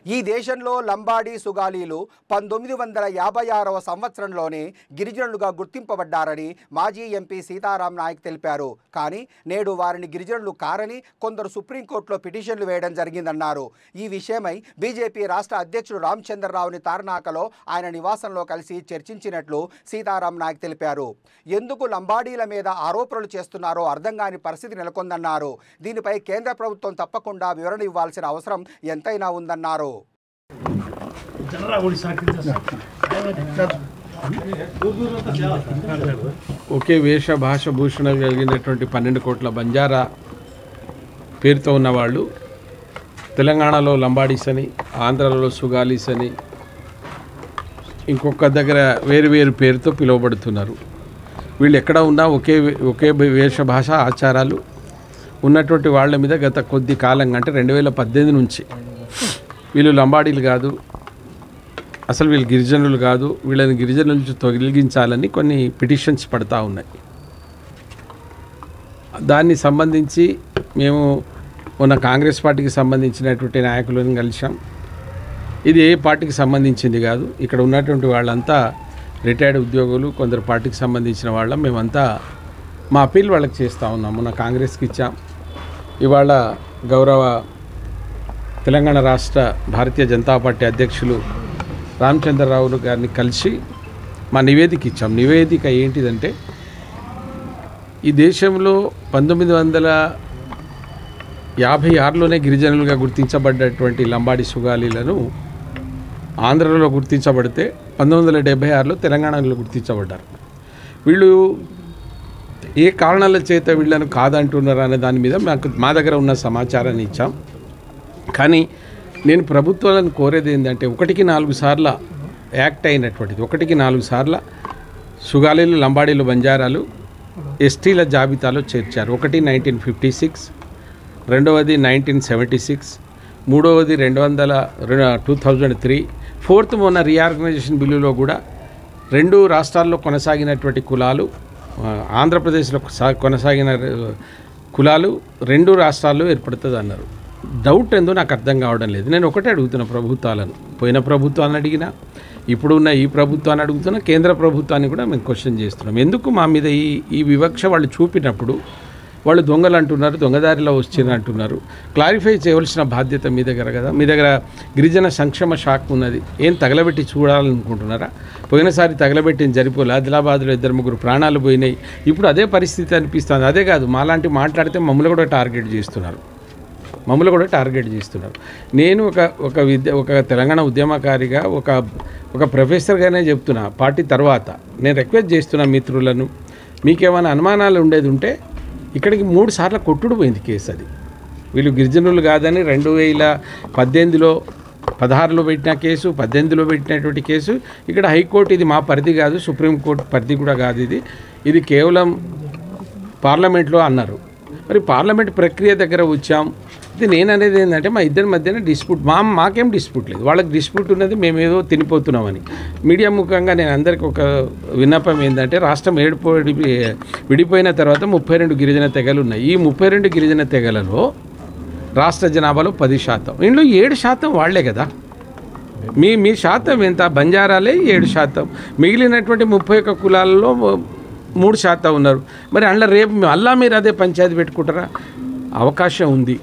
ఈ దేశంలో లంబాడీ సుగాలీలు 1956వ సంవత్సరంలోనే గిరిజనులుగా గుర్తింపబడ్డారని మాజీ ఎంపీ సీతారాం నాయక్ తెలిపారు. కానీ నేడు వారిని గిరిజనులు కారని కొందరు సుప్రీంకోర్టులో పిటిషన్లు వేయడం జరిగిందన్నారు. ఈ విషయమై బీజేపీ రాష్ట్ర అధ్యక్షుడు రామచంద్రరావుని తార్నాకలో ఆయన నివాసంలో కలిసి చర్చించినట్లు సీతారాం నాయక్ తెలిపారు. ఎందుకు లంబాడీల మీద ఆరోపణలు చేస్తున్నారో అర్థం కాని పరిస్థితి నెలకొందన్నారు. దీనిపై కేంద్ర ప్రభుత్వం తప్పకుండా వివరణ ఇవ్వాల్సిన అవసరం ఎంతైనా ఉందన్నారు. ఒకే వేష భాష భూషణ కలిగినటువంటి 12 కోట్ల బంజారా పేరుతో ఉన్నవాళ్ళు తెలంగాణలో లంబాడీస్ అని, ఆంధ్రాలో సుగాలీస్ అని, ఇంకొక దగ్గర వేరు పేరుతో పిలువబడుతున్నారు. వీళ్ళు ఎక్కడ ఉన్నా ఒకే వేష భాష ఆచారాలు ఉన్నటువంటి వాళ్ళ మీద గత కొద్ది కాలంగా అంటే 2018 నుంచి వీళ్ళు లంబాడీలు కాదు, అసలు వీళ్ళు గిరిజనులు కాదు, వీళ్ళని గిరిజనుల నుంచి తొలగించాలని కొన్ని పిటిషన్స్ పడతా ఉన్నాయి. దాన్ని సంబంధించి మేము మొన్న కాంగ్రెస్ పార్టీకి సంబంధించినటువంటి నాయకులను కలిసాం. ఇది ఏ పార్టీకి సంబంధించింది కాదు, ఇక్కడ ఉన్నటువంటి వాళ్ళంతా రిటైర్డ్ ఉద్యోగులు, కొందరు పార్టీకి సంబంధించిన వాళ్ళం. మేమంతా మా అప్పీల్ వాళ్ళకి చేస్తూ ఉన్నాం. మొన్న కాంగ్రెస్కి ఇచ్చాం. ఇవాళ గౌరవ తెలంగాణ రాష్ట్ర భారతీయ జనతా పార్టీ అధ్యక్షులు రామచంద్రరావు గారిని కలిసి మా నివేదిక ఇచ్చాం. నివేదిక ఏంటిదంటే, ఈ దేశంలో 1956లోనే గిరిజనులుగా గుర్తించబడ్డటువంటి లంబాడి సుగాలీలను ఆంధ్రలో గుర్తించబడితే 1976లో తెలంగాణలో గుర్తించబడ్డారు. వీళ్ళు ఏ కారణాల చేత వీళ్ళను కాదంటున్నారు అనే దాని మీద మా దగ్గర ఉన్న సమాచారాన్ని ఇచ్చాం. కానీ నేను ప్రభుత్వాలను కోరేది ఏంటంటే, 1కి 4 సార్ల యాక్ట్ అయినటువంటిది, 1కి 4 సార్ల సుగాలీలు, లంబాడీలు, బంజారాలు ఎస్టీల జాబితాలో చేర్చారు. ఒకటి 1956, రెండవది 1976, మూడవది 2003, ఫోర్త్ మొన్న రీఆర్గనైజేషన్ బిల్లులో కూడా 2 రాష్ట్రాల్లో కొనసాగినటువంటి కులాలు, ఆంధ్రప్రదేశ్లో కొనసాగిన కులాలు 2 రాష్ట్రాల్లో ఏర్పడుతుంది అన్నారు. డౌట్ ఏందో నాకు అర్థం కావడం లేదు. నేను ఒకటే అడుగుతున్నా ప్రభుత్వాలను, పోయిన ప్రభుత్వాన్ని అడిగినా, ఇప్పుడున్న ఈ ప్రభుత్వాన్ని అడుగుతున్నా, కేంద్ర ప్రభుత్వాన్ని కూడా మేము క్వశ్చన్ చేస్తున్నాం. ఎందుకు మా మీద ఈ వివక్ష వాళ్ళు చూపినప్పుడు వాళ్ళు దొంగలు అంటున్నారు, దొంగదారిలో వచ్చింది అంటున్నారు. క్లారిఫై చేయవలసిన బాధ్యత మీ దగ్గర కదా. మీ దగ్గర గిరిజన సంక్షేమ శాఖ ఉన్నది. ఏం తగలబెట్టి చూడాలనుకుంటున్నారా? పోయినసారి తగలబెట్టింది సరిపోలే, ఆదిలాబాద్లో 2-3 ప్రాణాలు పోయినాయి. ఇప్పుడు అదే పరిస్థితి అనిపిస్తుంది. అదే కాదు, మాలాంటి మాట్లాడితే మమ్మల్ని కూడా టార్గెట్ చేస్తున్నారు. నేను ఒక తెలంగాణ ఉద్యమకారిగా, ఒక ప్రొఫెసర్గానే చెప్తున్నా. పార్టీ తర్వాత నేను రిక్వెస్ట్ చేస్తున్నా మిత్రులను, మీకేమైనా అనుమానాలు ఉండేది ఉంటే, ఇక్కడికి 3 సార్లు కొట్టుడు పోయింది కేసు. అది వీళ్ళు గిరిజనులు కాదని 2018లో 16లో పెట్టిన కేసు, 18లో పెట్టినటువంటి కేసు. ఇక్కడ హైకోర్టు, ఇది మా పరిధి కాదు, సుప్రీంకోర్టు పరిధి కూడా కాదు, ఇది కేవలం పార్లమెంట్లో అన్నారు. మరి పార్లమెంట్ ప్రక్రియ దగ్గర వచ్చాం. ఇది నేను అనేది ఏంటంటే, మా ఇద్దరి మధ్యన డిస్ప్యూట్, మాకేం డిస్ప్యూట్ లేదు, వాళ్ళకి డిస్ప్యూట్ ఉన్నది మేమేదో తినిపోతున్నామని. మీడియా ముఖంగా నేను అందరికీ ఒక విన్నపం ఏంటంటే, రాష్ట్రం విడిపోయిన తర్వాత 32 గిరిజన తెగలు ఉన్నాయి. ఈ 32 గిరిజన తెగలలో రాష్ట్ర జనాభాలో 10%, ఇందులో 7% వాళ్లే కదా. మీ శాతం ఎంత? బంజారాలే 7%, మిగిలినటువంటి 31 కులాలలో 3% ఉన్నారు. మరి అందులో రేపు మీరు అదే పంచాయతీ పెట్టుకుంటారా? అవకాశం ఉంది.